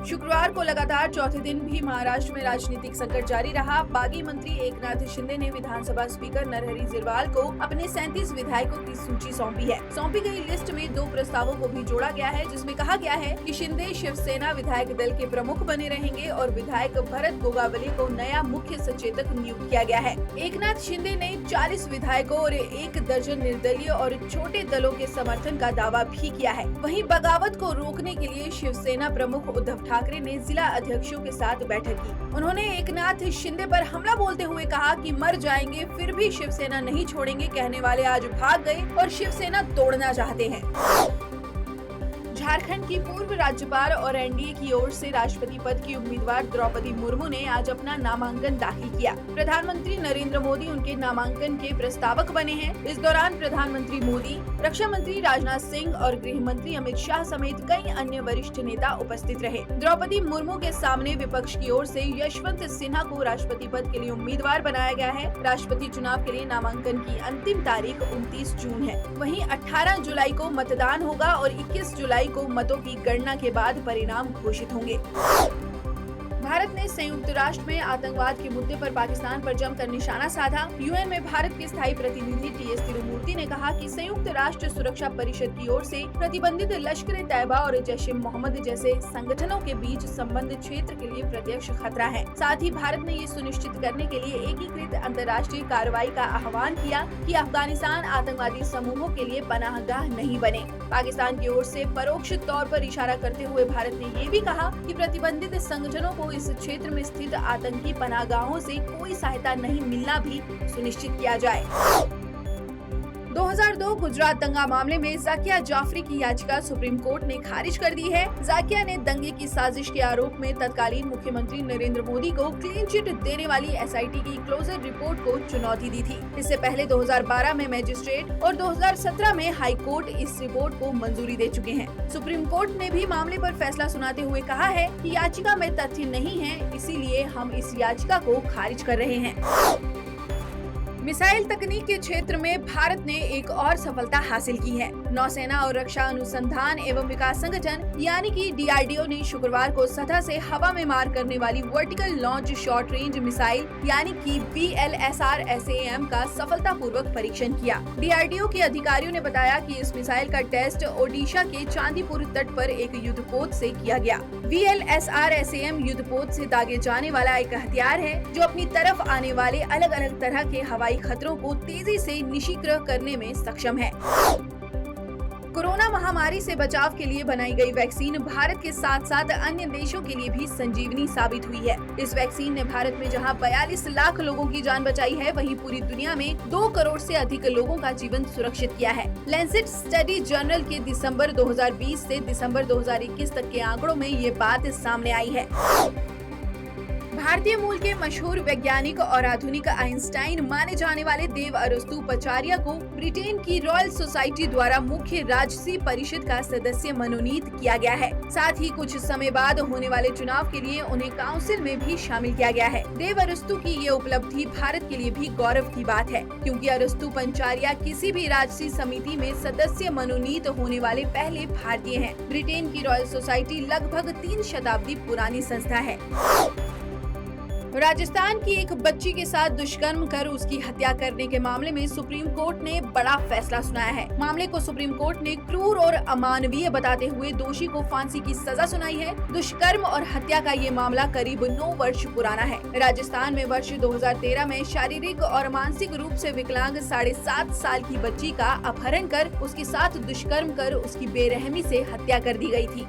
शुक्रवार को लगातार चौथे दिन भी महाराष्ट्र में राजनीतिक संकट जारी रहा। बागी मंत्री एकनाथ शिंदे ने विधानसभा स्पीकर नरहरी झिरवाल को अपने 37 विधायकों की सूची सौंपी है। सौंपी गई लिस्ट में 2 प्रस्तावों को भी जोड़ा गया है, जिसमें कहा गया है कि शिंदे शिवसेना विधायक दल के प्रमुख बने रहेंगे और विधायक भरत गोगावले को नया मुख्य सचेतक नियुक्त किया गया है। एकनाथ शिंदे ने 40 विधायकों और 1 दर्जन निर्दलीय और छोटे दलों के समर्थन का दावा भी किया है। वहीं बगावत को रोकने के लिए शिवसेना प्रमुख उद्धव ठाकरे ने जिला अध्यक्षों के साथ बैठक की। उन्होंने एकनाथ शिंदे पर हमला बोलते हुए कहा कि मर जाएंगे फिर भी शिवसेना नहीं छोड़ेंगे कहने वाले आज भाग गए और शिवसेना तोड़ना चाहते हैं। झारखंड की पूर्व राज्यपाल और एनडीए की ओर से राष्ट्रपति पद की उम्मीदवार द्रौपदी मुर्मू ने आज अपना नामांकन दाखिल किया। प्रधानमंत्री नरेंद्र मोदी उनके नामांकन के प्रस्तावक बने हैं। इस दौरान प्रधानमंत्री मोदी, रक्षा मंत्री राजनाथ सिंह और गृह मंत्री अमित शाह समेत कई अन्य वरिष्ठ नेता उपस्थित रहे। द्रौपदी मुर्मू के सामने विपक्ष की ओर से यशवंत सिन्हा को राष्ट्रपति पद के लिए उम्मीदवार बनाया गया है। राष्ट्रपति चुनाव के लिए नामांकन की अंतिम तारीख 29 जून है। वहीं 18 जुलाई को मतदान होगा और 21 जुलाई को मतों की गणना के बाद परिणाम घोषित होंगे। भारत ने संयुक्त राष्ट्र में आतंकवाद के मुद्दे पर पाकिस्तान पर जमकर निशाना साधा। यूएन में भारत के स्थायी प्रतिनिधि टीएस तिरुमूर्ति ने कहा कि संयुक्त राष्ट्र सुरक्षा परिषद की ओर से प्रतिबंधित लश्कर-ए-तैयबा और जैश-ए-मोहम्मद जैसे संगठनों के बीच संबंध क्षेत्र के लिए प्रत्यक्ष खतरा है। साथ ही भारत ने ये सुनिश्चित करने के लिए एकीकृत अंतर्राष्ट्रीय कार्रवाई का आह्वान किया कि अफगानिस्तान आतंकवादी समूहों के लिए पनाहगाह नहीं बने। पाकिस्तान की ओर से परोक्ष तौर पर इशारा करते हुए भारत ने ये भी कहा कि प्रतिबंधित संगठनों को इस क्षेत्र में स्थित आतंकी पनाहगाहों से कोई सहायता नहीं मिलना भी सुनिश्चित किया जाए। 2002 गुजरात दंगा मामले में जाकिया जाफरी की याचिका सुप्रीम कोर्ट ने खारिज कर दी है। जाकिया ने दंगे की साजिश के आरोप में तत्कालीन मुख्यमंत्री नरेंद्र मोदी को क्लीन चिट देने वाली एसआईटी की क्लोजर रिपोर्ट को चुनौती दी थी। इससे पहले 2012 में मजिस्ट्रेट और 2017 में हाई कोर्ट इस रिपोर्ट को मंजूरी दे चुके हैं। सुप्रीम कोर्ट ने भी मामले पर फैसला सुनाते हुए कहा है कि याचिका में तथ्य नहीं है, इसीलिए हम इस याचिका को खारिज कर रहे हैं। मिसाइल तकनीक के क्षेत्र में भारत ने एक और सफलता हासिल की है। नौसेना और रक्षा अनुसंधान एवं विकास संगठन यानी कि डीआरडीओ ने शुक्रवार को सतह से हवा में मार करने वाली vertical launch short range missile यानी कि VLSR-SAM का सफलतापूर्वक परीक्षण किया। डीआरडीओ के अधिकारियों ने बताया कि इस मिसाइल का टेस्ट ओडिशा के चांदीपुर तट पर एक युद्धपोत से किया गया। VLSR-SAM युद्धपोत से दागे जाने वाला एक हथियार है जो अपनी तरफ आने वाले अलग अलग तरह के हवाई खतरों को तेजी से निष्क्रिय करने में सक्षम है। कोरोना महामारी से बचाव के लिए बनाई गई वैक्सीन भारत के साथ साथ अन्य देशों के लिए भी संजीवनी साबित हुई है। इस वैक्सीन ने भारत में जहां 42 लाख लोगों की जान बचाई है, वहीं पूरी दुनिया में 2 करोड़ से अधिक लोगों का जीवन सुरक्षित किया है। लैंसेट स्टडी जर्नल के दिसंबर 2020 से दिसंबर 2021 तक के आंकड़ों में ये बात सामने आई है। भारतीय मूल के मशहूर वैज्ञानिक और आधुनिक आइंस्टाइन माने जाने वाले देव अरस्तु पचारिया को ब्रिटेन की रॉयल सोसाइटी द्वारा मुख्य राजसी परिषद का सदस्य मनोनीत किया गया है। साथ ही कुछ समय बाद होने वाले चुनाव के लिए उन्हें काउंसिल में भी शामिल किया गया है। देव अरस्तु की ये उपलब्धि भारत के लिए भी गौरव की बात है, क्योंकि अरस्तु पंचारिया किसी भी राजसी समिति में सदस्य मनोनीत होने वाले पहले भारतीय हैं। ब्रिटेन की रॉयल सोसाइटी लगभग 3 शताब्दी पुरानी संस्था है। राजस्थान की एक बच्ची के साथ दुष्कर्म कर उसकी हत्या करने के मामले में सुप्रीम कोर्ट ने बड़ा फैसला सुनाया है। मामले को सुप्रीम कोर्ट ने क्रूर और अमानवीय बताते हुए दोषी को फांसी की सजा सुनाई है। दुष्कर्म और हत्या का ये मामला करीब 9 वर्ष पुराना है। राजस्थान में वर्ष 2013 में शारीरिक और मानसिक रूप से विकलांग 7.5 साल की बच्ची का अपहरण कर उसके साथ दुष्कर्म कर उसकी बेरहमी से हत्या कर दी गई थी।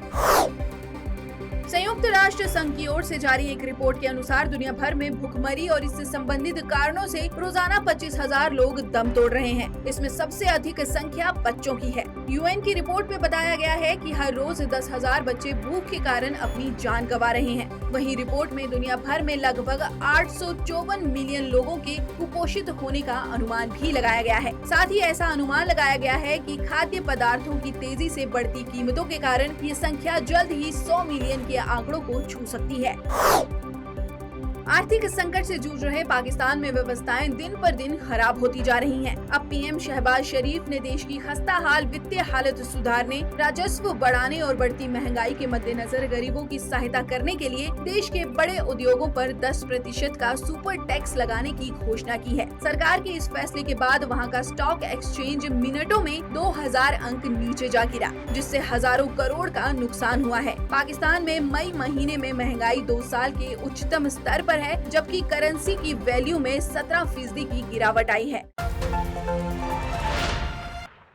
संयुक्त राष्ट्र संघ की ओर से जारी एक रिपोर्ट के अनुसार दुनिया भर में भूखमरी और इससे संबंधित कारणों से रोजाना 25,000 लोग दम तोड़ रहे हैं। इसमें सबसे अधिक संख्या बच्चों की है। यूएन की रिपोर्ट में बताया गया है कि हर रोज 10,000 बच्चे भूख के कारण अपनी जान गंवा रहे हैं। वहीं रिपोर्ट में दुनिया भर में लगभग 854 मिलियन लोगों के कुपोषित होने का अनुमान भी लगाया गया है। साथ ही ऐसा अनुमान लगाया गया है कि खाद्य पदार्थों की तेजी से बढ़ती कीमतों के कारण ये संख्या जल्द ही 100 मिलियन के आंकड़ों को छू सकती है। आर्थिक संकट से जूझ रहे पाकिस्तान में व्यवस्थाएं दिन पर दिन खराब होती जा रही हैं। अब पीएम शहबाज शरीफ ने देश की खस्ताहाल वित्तीय हालत सुधारने, राजस्व बढ़ाने और बढ़ती महंगाई के मद्देनजर गरीबों की सहायता करने के लिए देश के बड़े उद्योगों पर 10% का सुपर टैक्स लगाने की घोषणा की है। सरकार के इस फैसले के बाद वहां का स्टॉक एक्सचेंज मिनटों में 2000 अंक नीचे जा गिरा, जिससे हजारों करोड़ का नुकसान हुआ है। पाकिस्तान में मई महीने में महंगाई 2 साल के उच्चतम स्तर पर है, जबकि करेंसी की वैल्यू में 17% की गिरावट आई है।